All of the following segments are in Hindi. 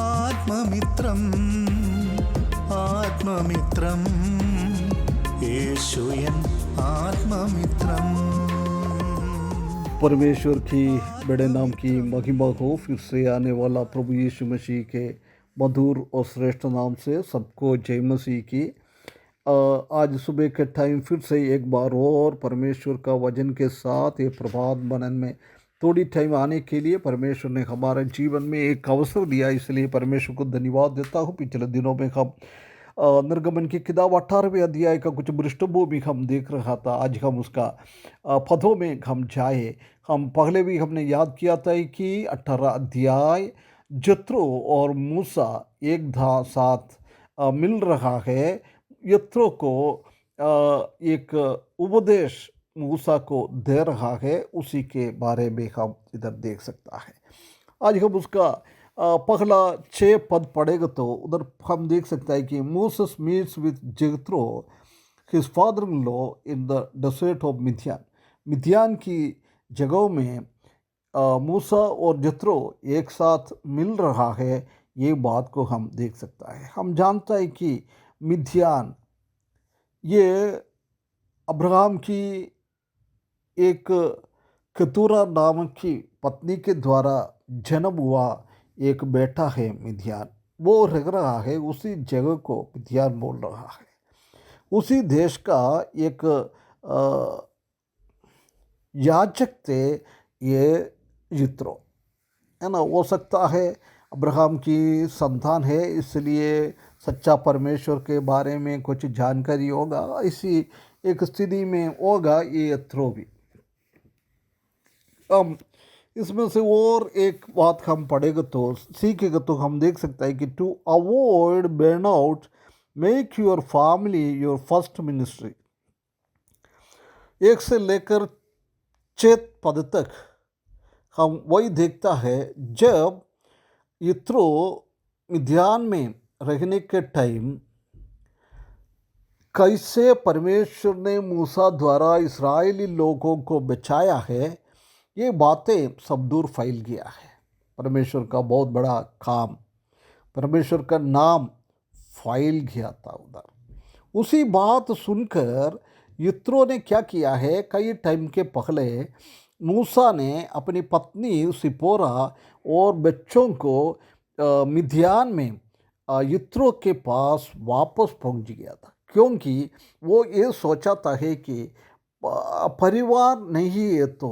ആത്മമിത്രം ആത്മമിത്രം യേശുയൻ ആത്മമിത്രം। परमेश्वर की बड़े नाम की महिमा हो। फिर से आने वाला प्रभु यीशु मसीह के मधुर और श्रेष्ठ नाम से सबको जय मसीह की। आज सुबह के टाइम फिर से एक बार और परमेश्वर का वचन के साथ ये प्रभात बनन में थोड़ी टाइम आने के लिए परमेश्वर ने हमारे जीवन में एक अवसर दिया, इसलिए परमेश्वर को धन्यवाद देता हूँ। पिछले दिनों में हम निर्गमन की किताब 18वें अध्याय का कुछ पृष्ठभूमि हम देख रहा था। आज हम उसका पदों में हम जाए। हम पहले भी हमने याद किया था कि 18 अध्याय यत्रो और मूसा एक साथ मिल रहा है। यत्रो को एक उपदेश मूसा को दे रहा है, उसी के बारे में हम इधर देख सकता है। आज हम उसका पहला 6 पद पढ़ेगा तो उधर हम देख सकता है कि Moses meets with Jethro his father in law in the desert of Midian. Midian की जगहों में मूसा और जेथरो एक साथ मिल रहा है, ये बात को हम देख सकता है। हम जानता है कि मिद्यान ये अब्राहम की एक केतुरा नामक की पत्नी के द्वारा जन्म हुआ एक बेटा है मिद्यान। वो रह रहा है, उसी जगह को मिद्यान बोल रहा है। उसी देश का एक याजक थे ये यित्रो, है ना। हो सकता है अब्राहम की संतान है, इसलिए सच्चा परमेश्वर के बारे में कुछ जानकारी होगा, इसी एक स्थिति में होगा ये यित्रो भी। इसमें से और एक बात हम पढ़ेगा तो सीखेगा तो हम देख सकते हैं कि to avoid burnout make your family your first ministry. 1 से लेकर 6 पद तक हम वही देखता है जब यित्रो मिद्यान में रहने के टाइम कैसे परमेश्वर ने मूसा द्वारा इस्राएली लोगों को बचाया है, ये बातें सब दूर फैल गया है। परमेश्वर का बहुत बड़ा काम, परमेश्वर का नाम फैल गया था उधर। उसी बात सुनकर यित्रो ने क्या किया है, कई टाइम के पहले मूसा ने अपनी पत्नी सिपोरा और बच्चों को मिद्यान में यित्रो के पास वापस पहुंच गया था, क्योंकि वो ये सोचा था है कि परिवार नहीं है तो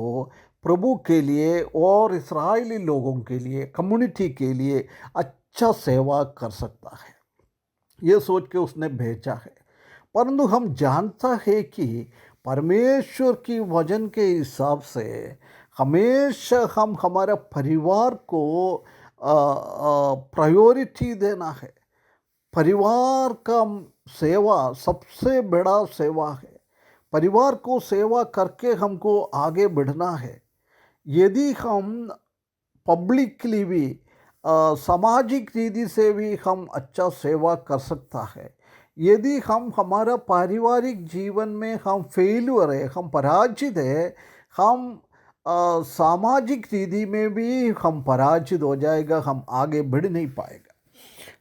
प्रभु के लिए और इस्राएली लोगों के लिए, कम्युनिटी के लिए अच्छा सेवा कर सकता है, ये सोच के उसने भेजा है। परंतु हम जानता है कि परमेश्वर की वचन के हिसाब से हमेशा हम हमारे परिवार को प्रायोरिटी देना है। परिवार का सेवा सबसे बड़ा सेवा है। परिवार को सेवा करके हमको आगे बढ़ना है। यदि हम पब्लिकली भी सामाजिक रीति से भी हम अच्छा सेवा कर सकता है, यदि हम हमारा पारिवारिक जीवन में हम फेल्यूर है, हम पराजित है, हम सामाजिक रीति में भी हम पराजित हो जाएगा, हम आगे बढ़ नहीं पाएगा।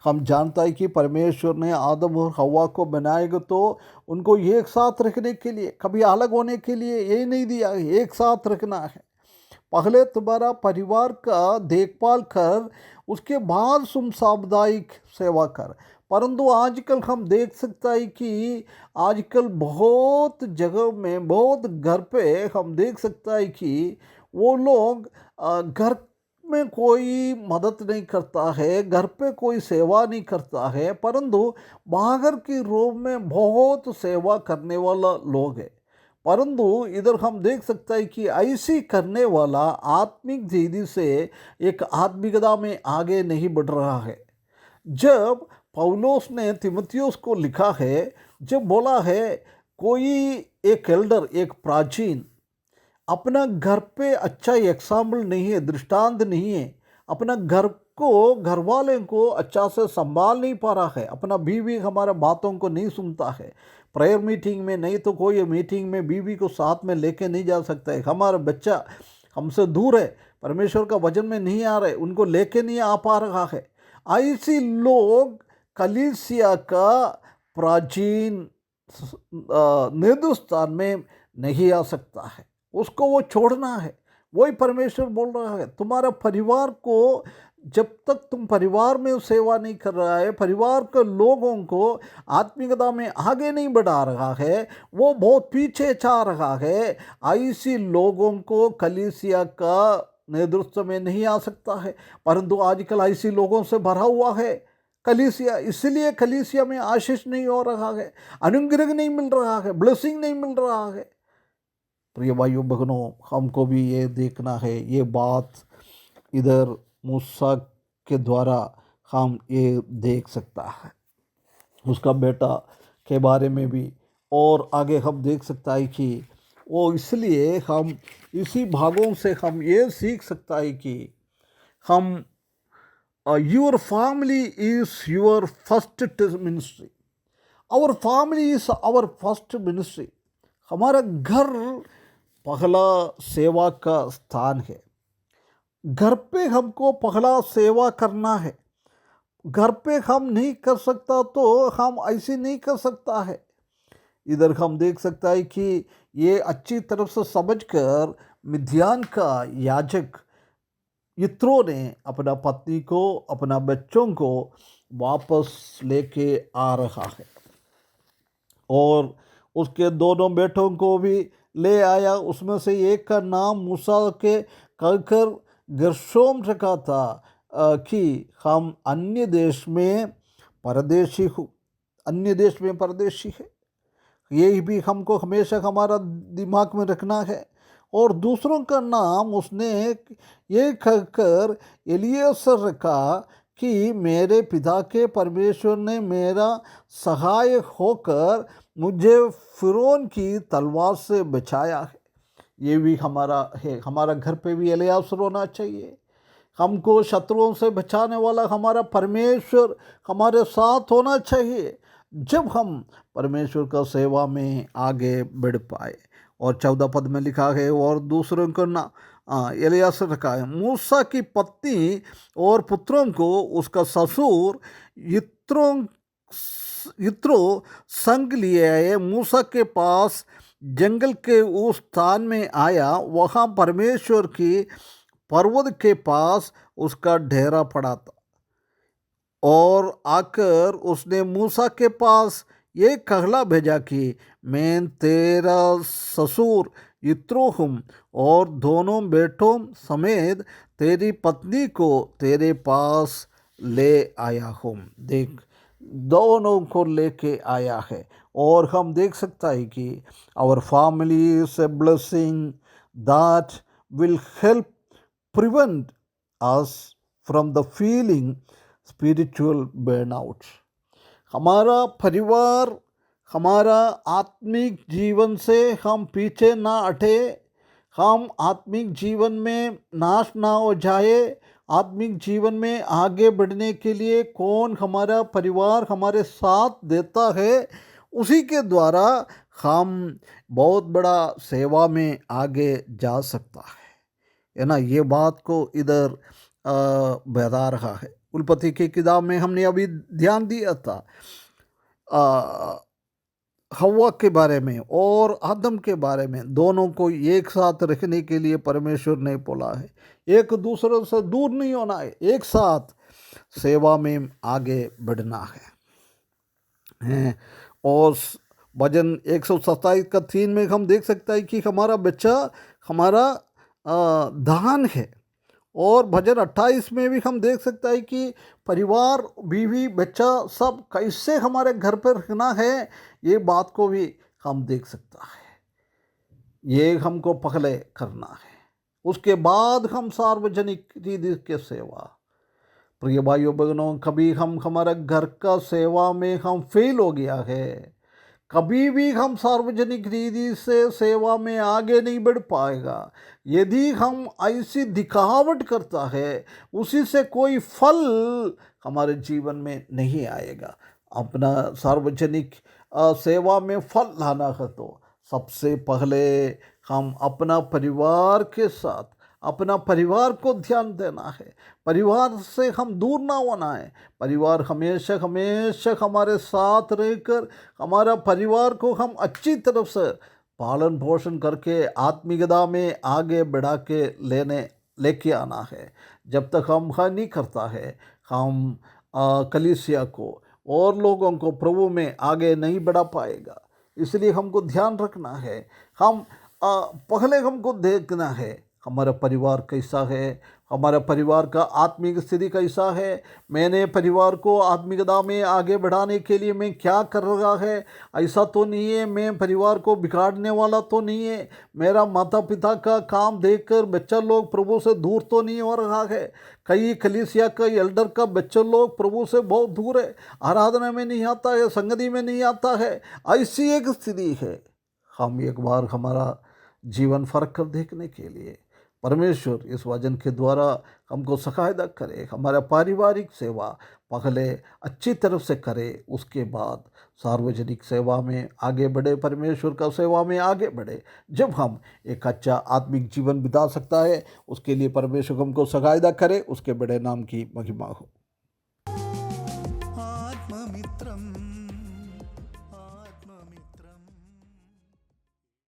हम जानता है कि परमेश्वर ने आदम और हवा को बनाएगा तो उनको एक साथ रखने के लिए, कभी अलग होने के लिए ये नहीं दिया, एक साथ रखना है। पहले तुम्हारा परिवार का देखभाल कर, उसके बाद तुम सामुदायिक सेवा कर। परंतु आजकल हम देख सकता है कि आजकल बहुत जगह में, बहुत घर पे हम देख सकता है कि वो लोग घर में कोई मदद नहीं करता है, घर पे कोई सेवा नहीं करता है, परंतु बाहर की रूप में बहुत सेवा करने वाला लोग है। परंतु इधर हम देख सकते हैं कि ऐसी करने वाला आत्मिक रीति से एक आत्मिकता में आगे नहीं बढ़ रहा है। जब पौलुस ने तीमुथियुस को लिखा है, जब बोला है कोई एक एल्डर, एक प्राचीन अपना घर पे अच्छा एग्जाम्पल नहीं है, दृष्टांत नहीं है, अपना घर को, घर वाले को अच्छा से संभाल नहीं पा रहा है, अपना बीवी हमारे बातों को नहीं सुनता है, प्रेयर मीटिंग में नहीं तो कोई मीटिंग में बीवी को साथ में लेके नहीं जा सकता है, हमारा बच्चा हमसे दूर है, परमेश्वर का वचन में नहीं आ रहे, उनको लेके नहीं आ पा रहा है, ऐसी लोग कलीसिया का प्राचीन नेतृस्थान में नहीं आ सकता है, उसको वो छोड़ना है। वही परमेश्वर बोल रहा है, तुम्हारा परिवार को, जब तक तुम परिवार में सेवा नहीं कर रहा है, परिवार के लोगों को आत्मिकता में आगे नहीं बढ़ा रहा है, वो बहुत पीछे जा रहा है, ऐसी लोगों को कलीसिया का नेतृत्व में नहीं आ सकता है। परंतु आजकल ऐसी लोगों से भरा हुआ है कलीसिया, इसलिए कलीसिया में आशीष नहीं हो रहा है, अनुग्रह नहीं मिल रहा है, ब्लेसिंग नहीं मिल रहा है। प्रिय भाइयों बहनों, हमको भी ये देखना है, ये बात इधर मूसा के द्वारा हम ये देख सकता है, उसका बेटा के बारे में भी, और आगे हम देख सकता है कि वो, इसलिए हम इसी भागों से हम ये सीख सकता है कि हम your family is your first ministry, our family is our first ministry. हमारा घर पहला सेवा का स्थान है। घर पे हमको पहला सेवा करना है। घर पे हम नहीं कर सकता तो हम ऐसे नहीं कर सकता है। इधर हम देख सकता है कि ये अच्छी तरफ से समझकर मिद्यान का याजक यित्रो ने अपना पत्नी को, अपना बच्चों को वापस लेके आ रहा है और उसके दोनों बेटों को भी ले आया। उसमें से एक का नाम मूसा के कहकर गेर्शोम रखा था कि हम अन्य देश में परदेशी है। यही भी हमको हमेशा हमारा दिमाग में रखना है। और दूसरों का नाम उसने ये कहकर एलियासर रखा कि मेरे पिता के परमेश्वर ने मेरा सहायक होकर मुझे फिरौन की तलवार से बचाया है। ये भी हमारा है। हमारा घर पे भी एलियासर होना चाहिए। हमको शत्रुओं से बचाने वाला हमारा परमेश्वर हमारे साथ होना चाहिए, जब हम परमेश्वर का सेवा में आगे बढ़ पाए। और 14 पद में लिखा है, और दूसरों को ना एलियासर रखा है, मूसा की पत्नी और पुत्रों को उसका ससुर यित्रो संग लिए आए। मूसा के पास जंगल के उस स्थान में आया, वहाँ परमेश्वर की पर्वत के पास उसका डेरा पड़ा था। और आकर उसने मूसा के पास ये कहला भेजा कि मैं तेरा ससुर यित्रो हूँ और दोनों बेटों समेत तेरी पत्नी को तेरे पास ले आया हूँ। देख, दोनों को लेके आया है। और हम देख सकता है कि our family is a blessing that will help prevent us from the feeling spiritual burnout. हमारा परिवार हमारा आत्मिक जीवन से हम पीछे ना हटे, हम आत्मिक जीवन में नाश ना हो जाए। आत्मिक जीवन में आगे बढ़ने के लिए कौन हमारा परिवार हमारे साथ देता है, उसी के द्वारा हम बहुत बड़ा सेवा में आगे जा सकता है ना। ये बात को इधर बता रहा है। उलपति की किताब में हमने अभी ध्यान दिया था हव्वा के बारे में और आदम के बारे में। दोनों को एक साथ रखने के लिए परमेश्वर ने बोला है, एक दूसरे से दूर नहीं होना है, एक साथ सेवा में आगे बढ़ना है। और भजन 127 का 3 में हम देख सकते हैं कि हमारा बच्चा हमारा धान है। और भजन 28 में भी हम देख सकते हैं कि परिवार, बीवी, बच्चा सब कैसे हमारे घर पर रखना है, ये बात को भी हम देख सकता है। ये हमको पहले करना है, उसके बाद हम सार्वजनिक रीति के सेवा। प्रिय भाइयों बहनों, कभी हम हमारा घर का सेवा में हम फेल हो गया है, कभी भी हम सार्वजनिक रीति से सेवा में आगे नहीं बढ़ पाएगा। यदि हम ऐसी दिखावट करता है, उसी से कोई फल हमारे जीवन में नहीं आएगा। अपना सार्वजनिक सेवा में फल लाना है तो सबसे पहले हम अपना परिवार के साथ अपना परिवार को ध्यान देना है, परिवार से हम दूर ना होना है। परिवार हमेशा हमेशा हमारे साथ रहकर हमारा परिवार को हम अच्छी तरफ से पालन पोषण करके आत्मिकता में आगे बढ़ा के लेके आना है। जब तक हम वह नहीं करता है, हम कलीसिया को और लोगों को प्रभु में आगे नहीं बढ़ा पाएगा। इसलिए हमको ध्यान रखना है। हम पहले हमको देखना है हमारा परिवार कैसा है, हमारा परिवार का आत्मिक स्थिति कैसा है, मैंने परिवार को आत्मिकता में आगे बढ़ाने के लिए मैं क्या कर रहा है। ऐसा तो नहीं है मैं परिवार को बिगाड़ने वाला तो नहीं है, मेरा माता पिता का काम देखकर बच्चा लोग प्रभु से दूर तो नहीं हो रहा है। कई कलीसिया का एल्डर का बच्चे लोग प्रभु से बहुत दूर है, आराधना में नहीं आता है, संगति में नहीं आता है। ऐसी एक स्थिति है। हम एक बार हमारा जीवन फर्क कर देखने के लिए परमेश्वर इस वचन के द्वारा हमको सहायता करे। हमारा पारिवारिक सेवा पहले अच्छी तरफ से करे, उसके बाद सार्वजनिक सेवा में आगे बढ़े, परमेश्वर का सेवा में आगे बढ़े। जब हम एक अच्छा आत्मिक जीवन बिता सकता है, उसके लिए परमेश्वर हमको सहायता करे। उसके बड़े नाम की महिमा हो।